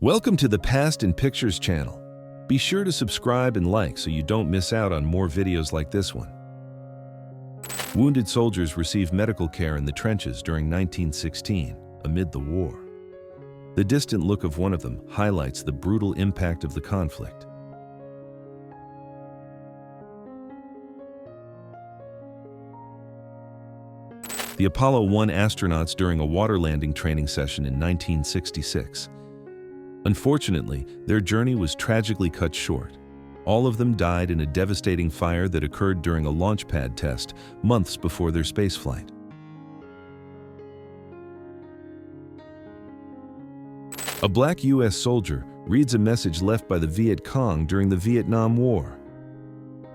Welcome to the Past in Pictures channel. Be sure to subscribe and like so you don't miss out on more videos like this one. Wounded soldiers received medical care in the trenches during 1916, amid the war. The distant look of one of them highlights the brutal impact of the conflict. The Apollo 1 astronauts during a water landing training session in 1966. Unfortunately, their journey was tragically cut short. All of them died in a devastating fire that occurred during a launch pad test months before their spaceflight. A black U.S. soldier reads a message left by the Viet Cong during the Vietnam War.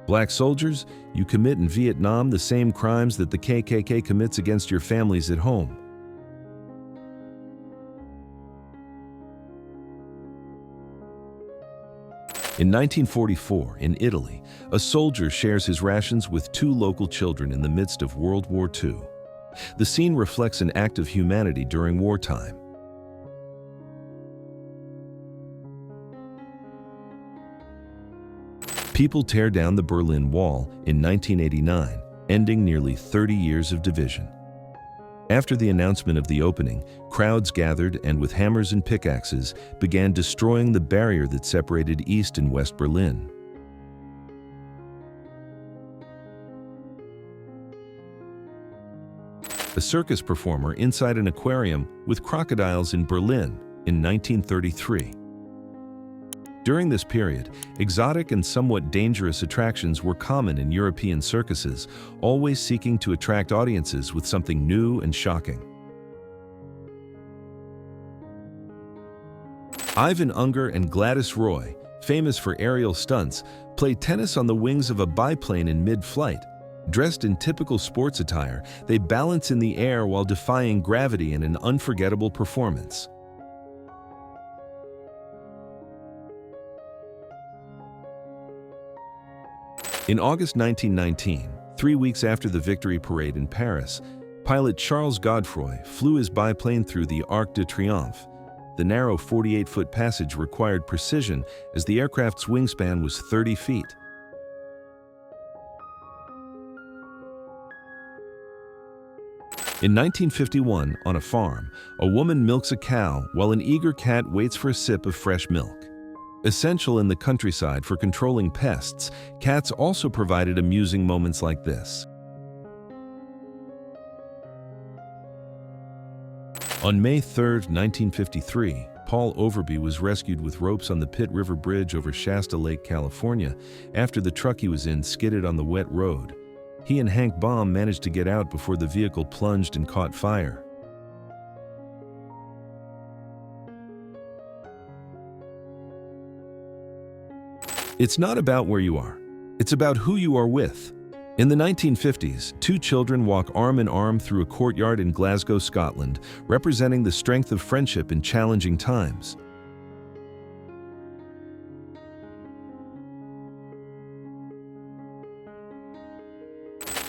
Black soldiers, you commit in Vietnam the same crimes that the KKK commits against your families at home. In 1944, in Italy, a soldier shares his rations with two local children in the midst of World War II. The scene reflects an act of humanity during wartime. People tear down the Berlin Wall in 1989, ending nearly 30 years of division. After the announcement of the opening, crowds gathered and with hammers and pickaxes began destroying the barrier that separated East and West Berlin. A circus performer inside an aquarium with crocodiles in Berlin in 1933. During this period, exotic and somewhat dangerous attractions were common in European circuses, always seeking to attract audiences with something new and shocking. Ivan Unger and Gladys Roy, famous for aerial stunts, play tennis on the wings of a biplane in mid-flight. Dressed in typical sports attire, they balance in the air while defying gravity in an unforgettable performance. In August 1919, 3 weeks after the victory parade in Paris, pilot Charles Godefroy flew his biplane through the Arc de Triomphe. The narrow 48-foot passage required precision as the aircraft's wingspan was 30 feet. In 1951, on a farm, a woman milks a cow while an eager cat waits for a sip of fresh milk. Essential in the countryside for controlling pests, cats also provided amusing moments like this. On May 3, 1953, Paul Overby was rescued with ropes on the Pitt River Bridge over Shasta Lake, California, after the truck he was in skidded on the wet road. He and Hank Baum managed to get out before the vehicle plunged and caught fire. It's not about where you are, it's about who you are with. In the 1950s, two children walk arm in arm through a courtyard in Glasgow, Scotland, representing the strength of friendship in challenging times.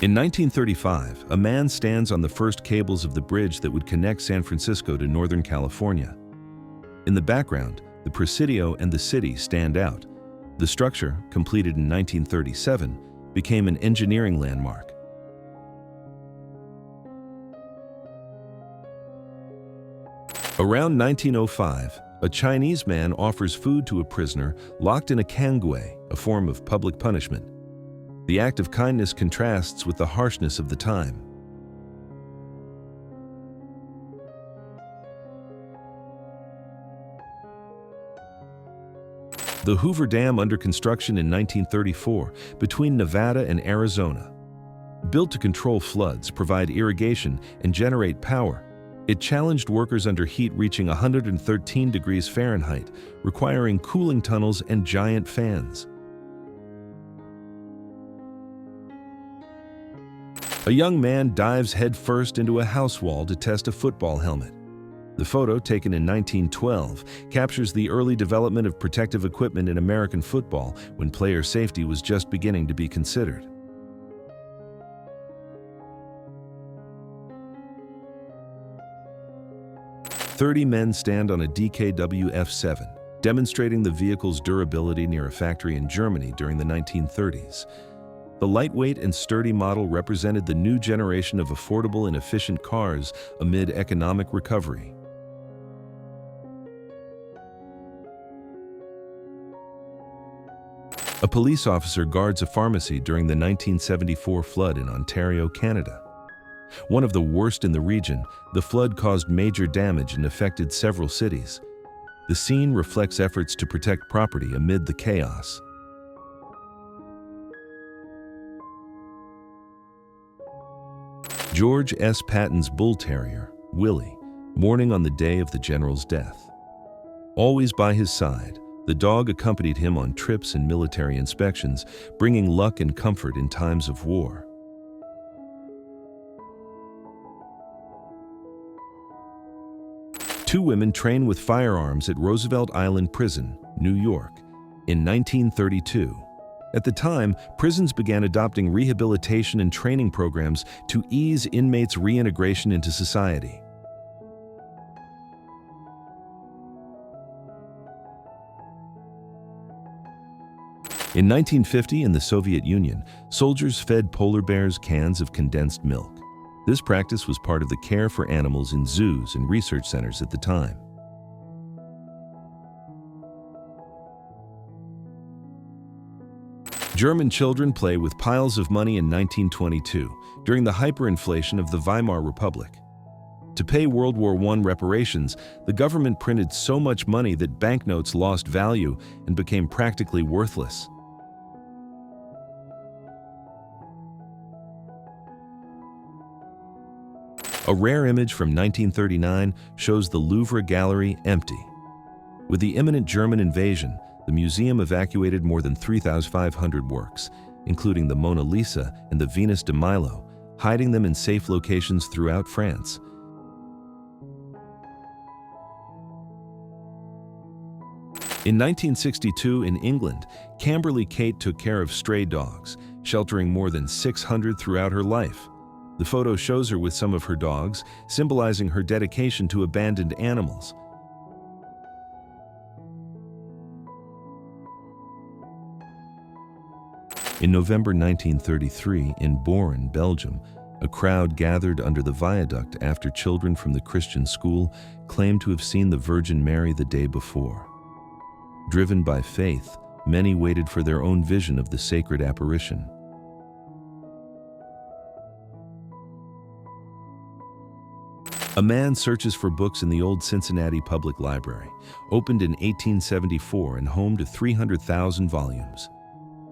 In 1935, a man stands on the first cables of the bridge that would connect San Francisco to Northern California. In the background, the Presidio and the city stand out. The structure, completed in 1937, became an engineering landmark. Around 1905, a Chinese man offers food to a prisoner locked in a cangue, a form of public punishment. The act of kindness contrasts with the harshness of the time. The Hoover Dam under construction in 1934 between Nevada and Arizona. Built to control floods, provide irrigation, and generate power, it challenged workers under heat reaching 113 degrees Fahrenheit, requiring cooling tunnels and giant fans. A young man dives headfirst into a house wall to test a football helmet. The photo, taken in 1912, captures the early development of protective equipment in American football when player safety was just beginning to be considered. 30 men stand on a DKW F7, demonstrating the vehicle's durability near a factory in Germany during the 1930s. The lightweight and sturdy model represented the new generation of affordable and efficient cars amid economic recovery. A police officer guards a pharmacy during the 1974 flood in Ontario, Canada. One of the worst in the region, the flood caused major damage and affected several cities. The scene reflects efforts to protect property amid the chaos. George S. Patton's bull terrier, Willie, mourning on the day of the general's death. Always by his side, the dog accompanied him on trips and military inspections, bringing luck and comfort in times of war. Two women train with firearms at Roosevelt Island Prison, New York, in 1932. At the time, prisons began adopting rehabilitation and training programs to ease inmates' reintegration into society. In 1950, in the Soviet Union, soldiers fed polar bears cans of condensed milk. This practice was part of the care for animals in zoos and research centers at the time. German children play with piles of money in 1922, during the hyperinflation of the Weimar Republic. To pay World War I reparations, the government printed so much money that banknotes lost value and became practically worthless. A rare image from 1939 shows the Louvre Gallery empty. With the imminent German invasion, the museum evacuated more than 3,500 works, including the Mona Lisa and the Venus de Milo, hiding them in safe locations throughout France. In 1962, in England, Camberly Kate took care of stray dogs, sheltering more than 600 throughout her life. The photo shows her with some of her dogs, symbolizing her dedication to abandoned animals. In November 1933, in Boren, Belgium, a crowd gathered under the viaduct after children from the Christian school claimed to have seen the Virgin Mary the day before. Driven by faith, many waited for their own vision of the sacred apparition. A man searches for books in the old Cincinnati Public Library, opened in 1874 and home to 300,000 volumes.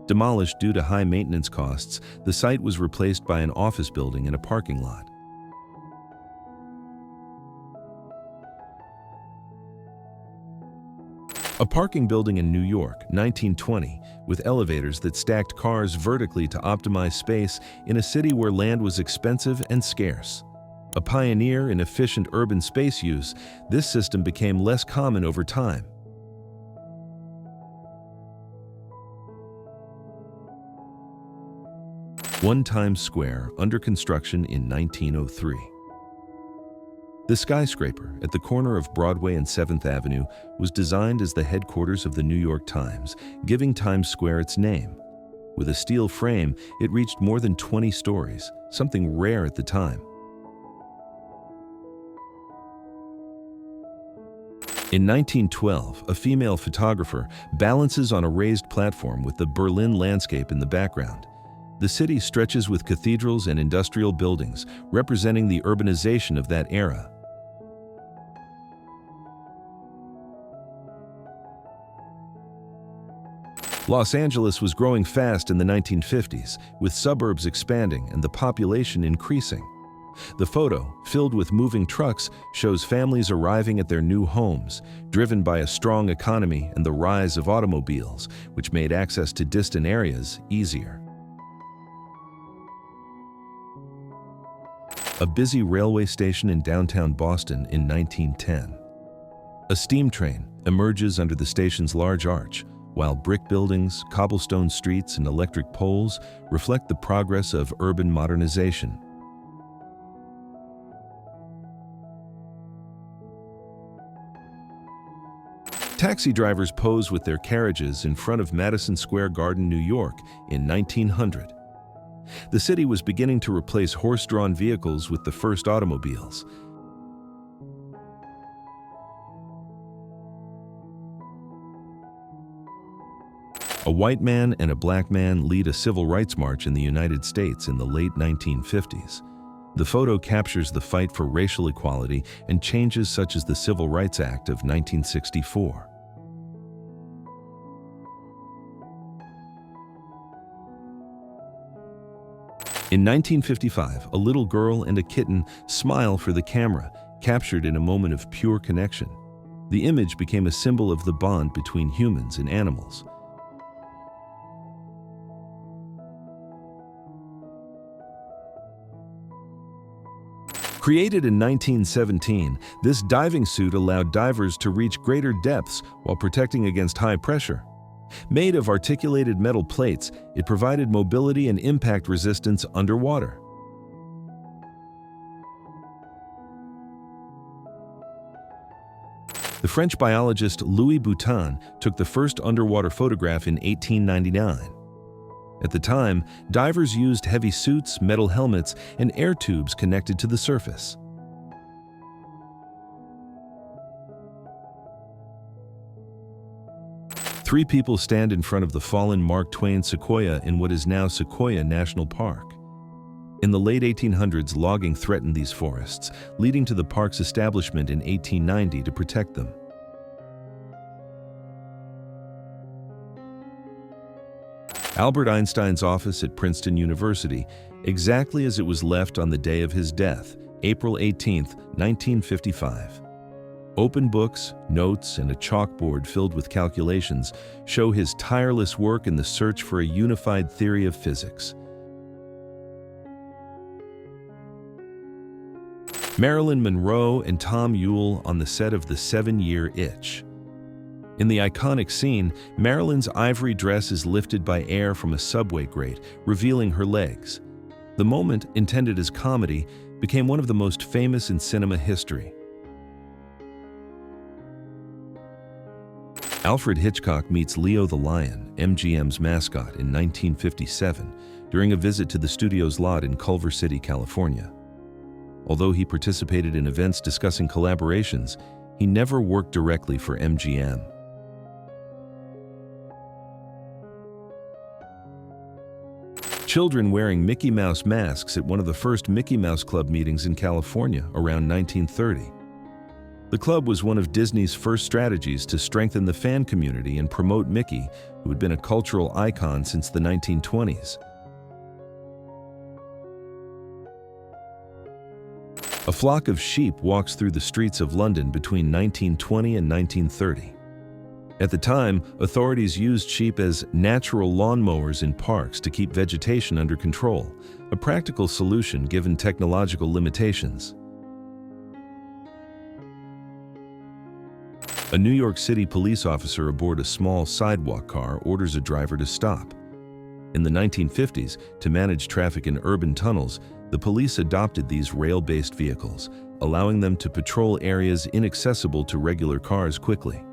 Demolished due to high maintenance costs, the site was replaced by an office building and a parking lot. A parking building in New York, 1920, with elevators that stacked cars vertically to optimize space in a city where land was expensive and scarce. A pioneer in efficient urban space use, this system became less common over time. One Times Square, under construction in 1903. The skyscraper at the corner of Broadway and 7th Avenue was designed as the headquarters of the New York Times, giving Times Square its name. With a steel frame, it reached more than 20 stories, something rare at the time. In 1912, a female photographer balances on a raised platform with the Berlin landscape in the background. The city stretches with cathedrals and industrial buildings, representing the urbanization of that era. Los Angeles was growing fast in the 1950s, with suburbs expanding and the population increasing. The photo, filled with moving trucks, shows families arriving at their new homes, driven by a strong economy and the rise of automobiles, which made access to distant areas easier. A busy railway station in downtown Boston in 1910. A steam train emerges under the station's large arch, while brick buildings, cobblestone streets, and electric poles reflect the progress of urban modernization. Taxi drivers pose with their carriages in front of Madison Square Garden, New York in 1900. The city was beginning to replace horse-drawn vehicles with the first automobiles. A white man and a black man lead a civil rights march in the United States in the late 1950s. The photo captures the fight for racial equality and changes such as the Civil Rights Act of 1964. In 1955, a little girl and a kitten smile for the camera, captured in a moment of pure connection. The image became a symbol of the bond between humans and animals. Created in 1917, this diving suit allowed divers to reach greater depths while protecting against high pressure. Made of articulated metal plates, it provided mobility and impact resistance underwater. The French biologist Louis Boutin took the first underwater photograph in 1899. At the time, divers used heavy suits, metal helmets, and air tubes connected to the surface. Three people stand in front of the fallen Mark Twain sequoia in what is now Sequoia National Park. In the late 1800s, logging threatened these forests, leading to the park's establishment in 1890 to protect them. Albert Einstein's office at Princeton University, exactly as it was left on the day of his death, April 18, 1955. Open books, notes, and a chalkboard filled with calculations show his tireless work in the search for a unified theory of physics. Marilyn Monroe and Tom Ewell on the set of The 7-Year Itch. In the iconic scene, Marilyn's ivory dress is lifted by air from a subway grate, revealing her legs. The moment, intended as comedy, became one of the most famous in cinema history. Alfred Hitchcock meets Leo the Lion, MGM's mascot, in 1957 during a visit to the studio's lot in Culver City, California. Although he participated in events discussing collaborations, he never worked directly for MGM. Children wearing Mickey Mouse masks at one of the first Mickey Mouse Club meetings in California around 1930. The club was one of Disney's first strategies to strengthen the fan community and promote Mickey, who had been a cultural icon since the 1920s. A flock of sheep walks through the streets of London between 1920 and 1930. At the time, authorities used sheep as natural lawnmowers in parks to keep vegetation under control, a practical solution given technological limitations. A New York City police officer aboard a small sidewalk car orders a driver to stop. In the 1950s, to manage traffic in urban tunnels, the police adopted these rail-based vehicles, allowing them to patrol areas inaccessible to regular cars quickly.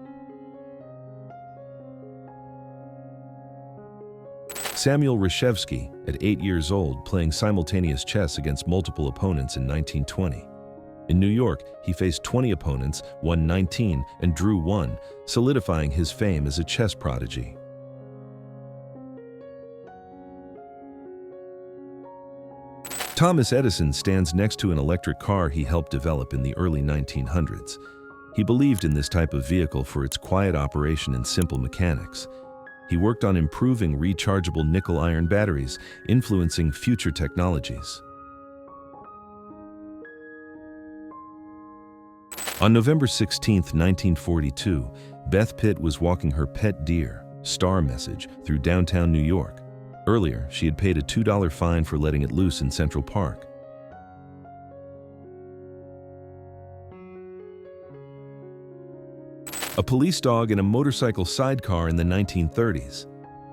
Samuel Reshevsky, at 8 years old, playing simultaneous chess against multiple opponents in 1920. In New York, he faced 20 opponents, won 19, and drew 1, solidifying his fame as a chess prodigy. Thomas Edison stands next to an electric car he helped develop in the early 1900s. He believed in this type of vehicle for its quiet operation and simple mechanics. He worked on improving rechargeable nickel-iron batteries, influencing future technologies. On November 16, 1942, Beth Pitt was walking her pet deer, Star Message, through downtown New York. Earlier, she had paid a $2 fine for letting it loose in Central Park. A police dog and a motorcycle sidecar in the 1930s.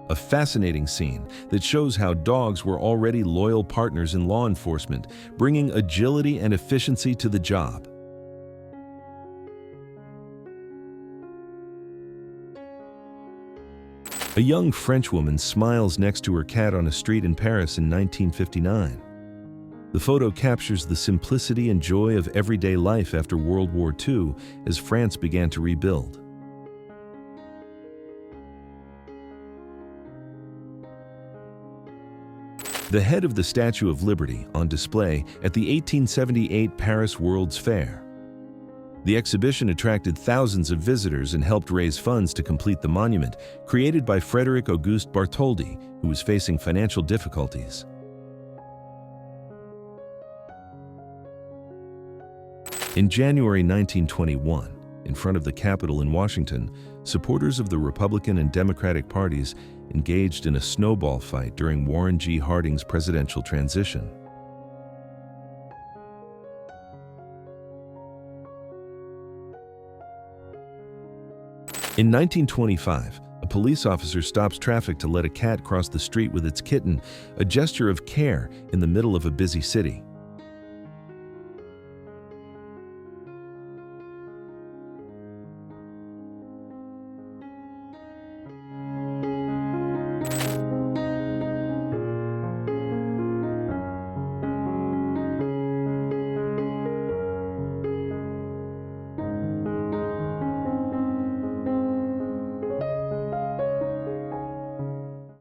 A fascinating scene that shows how dogs were already loyal partners in law enforcement, bringing agility and efficiency to the job. A young French woman smiles next to her cat on a street in Paris in 1959. The photo captures the simplicity and joy of everyday life after World War II as France began to rebuild. The head of the Statue of Liberty on display at the 1878 Paris World's Fair. The exhibition attracted thousands of visitors and helped raise funds to complete the monument, created by Frédéric Auguste Bartholdi, who was facing financial difficulties. In January 1921, in front of the Capitol in Washington, supporters of the Republican and Democratic parties engaged in a snowball fight during Warren G. Harding's presidential transition. In 1925, a police officer stops traffic to let a cat cross the street with its kitten, a gesture of care in the middle of a busy city.